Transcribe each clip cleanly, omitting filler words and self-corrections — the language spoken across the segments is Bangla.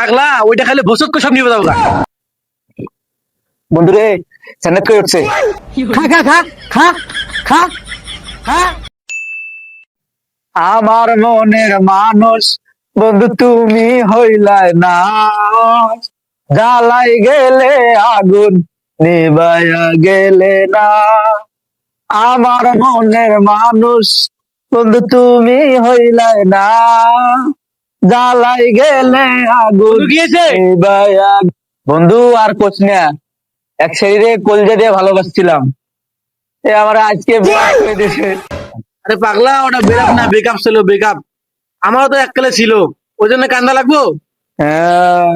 পাগলা, ওইটা খালি ভোসক সব নিয়ে যাবো। বন্ধুরে স্যান্ডাত করে উঠছে। খা খা খা খা খা খা। আমার মনের মানুষ বন্ধু তুমি হইলাই না, জ্বালাই গেলে আগুন নিবাইয়া গেলে না। আমার মনের মানুষ বন্ধু তুমি হইলাই না, জ্বালাই গেলে আগুন গিয়েছে নিবাইয়া। বন্ধু আর কোচ না, এক শরীরে কলজা দিয়ে ভালোবাসছিলাম, এ আমার আজকে ব্রেক করে দিয়েছে। আরে পাগলা, ওটা ব্রেকআপ না, ব্রেকআপ ছিল ব্রেকআপ। আমারও তো এককালে ছিল, ওই জন্য কান্দা লাগবো। হ্যাঁ,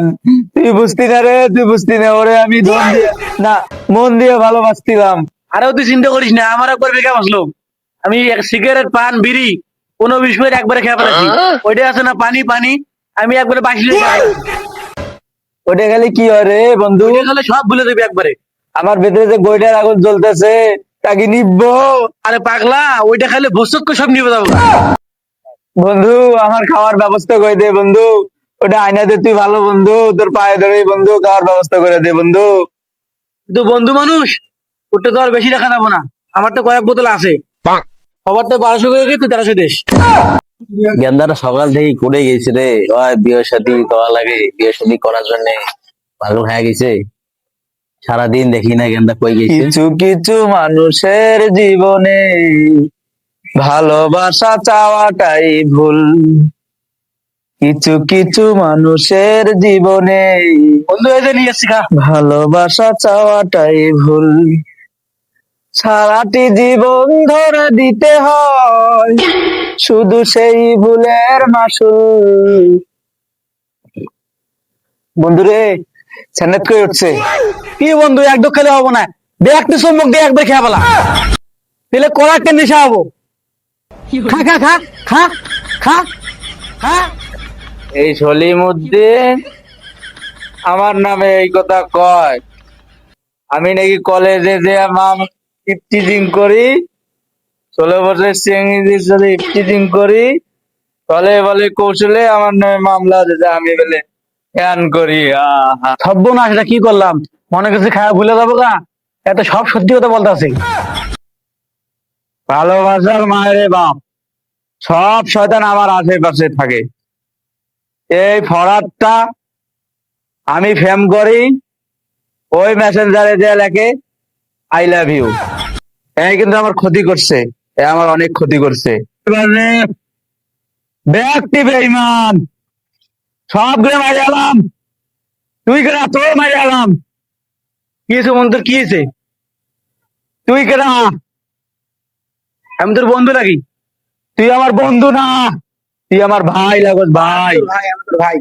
তুই বুঝতি না রে, তুই বুঝতি না, ওরে আমি ধন দিয়ে না মন দিয়ে ভালোবাসছিলাম। আরেও তুই চিন্তা করিস না, আমার একবার ব্রেকআপ আসলো। আমি সিগারেট পান বিড়ি 15-20 মিনিট একবারে খেয়ে ফেলেছি। ওইটা আছে না পানি পানি, আমি একবারে 22 ওটা গেলে কি হয় রে বন্ধু? গেলে সব ভুলে দেবে একবারে। আমার ভেতরে যে গোইটার আগুন জ্বলতেছে তাকে নিবো। আরে পাগলা, ওইটা খালি ভোসক সব নিয়ে যাবো। বন্ধু আমার খাওয়ার ব্যবস্থা করে দে বন্ধু, ওটা আয়না দে, তুই ভালো বন্ধু, তোর পায়ে ধরে বন্ধু খাওয়ার ব্যবস্থা করে দে বন্ধু। কিন্তু বন্ধু মানুষ, ওটা তো আর বেশি রাখা যাবো না। আমার তো কয়েক বোতল আছে, সবার তো 1200 করে গেছে, 1300 দেশ। গেন্দাটা সকাল থেকে করে গেছে রে, ওই বিয়ে শাদী করা লাগে, বিয়ে শাদী করার জন্য পাগল হয়ে গেছে। সারাদিন দেখি না গেন্দা কই গেছে। কিছু কিছু মানুষের জীবনে ভালোবাসা চাওয়াটাই ভুল, কিছু কিছু মানুষের জীবনে বন্ধু এসে নিয়ে এসছি, খা। ভালোবাসা চাওয়াটাই ভুল। সারাটি জীবন ধরে দিতে হয় শুধু সেই ভুলের মাসুল। বন্ধুরে স্যান্ডাত করে উঠছে। কি বন্ধু, একদম খেলে হবো না, একটা সম্মুখ দিয়ে একবার খেয়ে ফেলা, তাহলে কড়া কেন নেশা হবো। খা খা খা খা খা খা। এই সলিমুদ্দিন আমার নামে এই কথা কয়, আমি নাকি কলেজে যে মাম ইফটিজিং করি, 16 বছর চেঙ্গিদের সাথে ইফটিজিং করি, বলে বলে কৌশলে আমার নামে মামলা দিতে, আমি বলে জ্ঞান করি। আহা, সভ্য না, সেটা কি করলাম, মনে করছে খায়া ভুলে যাবো গা, এত সব সত্যি কথা বলতেছি। ভালোবাসার মায়ের বাপ, সব শয়তান আমার আশেপাশে থাকে। এই ফরাতটা আমি ফেম করি, ওই মেসেঞ্জারে যে লেখে আই লাভ ইউ, এই কিন্তু আমার ক্ষতি করছে, এ আমার অনেক ক্ষতি করছে। এবারে ব্যক্তি বেঈমান সব গুলো মারি আলাম, তুই কেনা তোর মারি আলাম। কি হয়েছে বন্ধু, কি হয়েছে? তুই কেনা, আমি তোর বন্ধু নাকি? তুই আমার বন্ধু না, তুই আমার ভাই লাগস ভাই। ভাই, আমি তোর ভাই।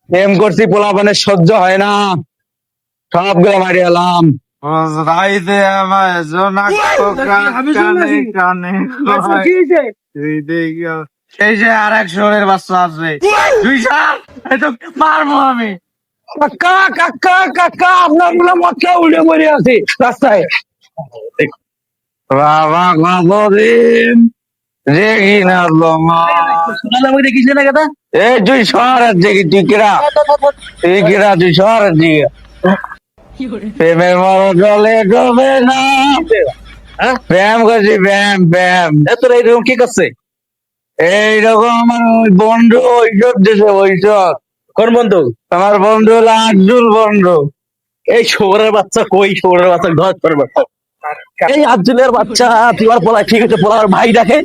প্রেম করছি, পোলাপানের সহ্য হয় না, সবগুলো মারি আলাম। রাইতে আমার জোনাক কানে কানে কি হয়েছে? তুই দেখি এই যে আর এক শহরের বাচ্চা আছে, তুই স্যার তো মারবো আমি। কাকা কাকা কাকা, আপনার গুলো মক্কা উড়ে মরে আছে রাস্তায়। বাবা কতদিন দেখি না সোনালি আমাকে দেখিস না কথা। এই তুই শহরের দিকে, তুই কিরা, তুই কিরা, তুই শহরের দিকে। প্রেমের মর জলে ডোবে না, প্রেম করছি প্রেম প্রেম। তোর এইরকম কি করছে? এইরকম আমার ওই বন্ধু ওইসব দেশে, ওইসব কোন বন্ধু? আমার বন্ধু হলো আজুল বন্ধু। এই শহরের বাচ্চা কই, শহরের বাচ্চা ঘর করে বাচ্চা, এই আব্দুলের বাচ্চা, তুই আর বলা ঠিক আছে, বলার ভাই ডাকে।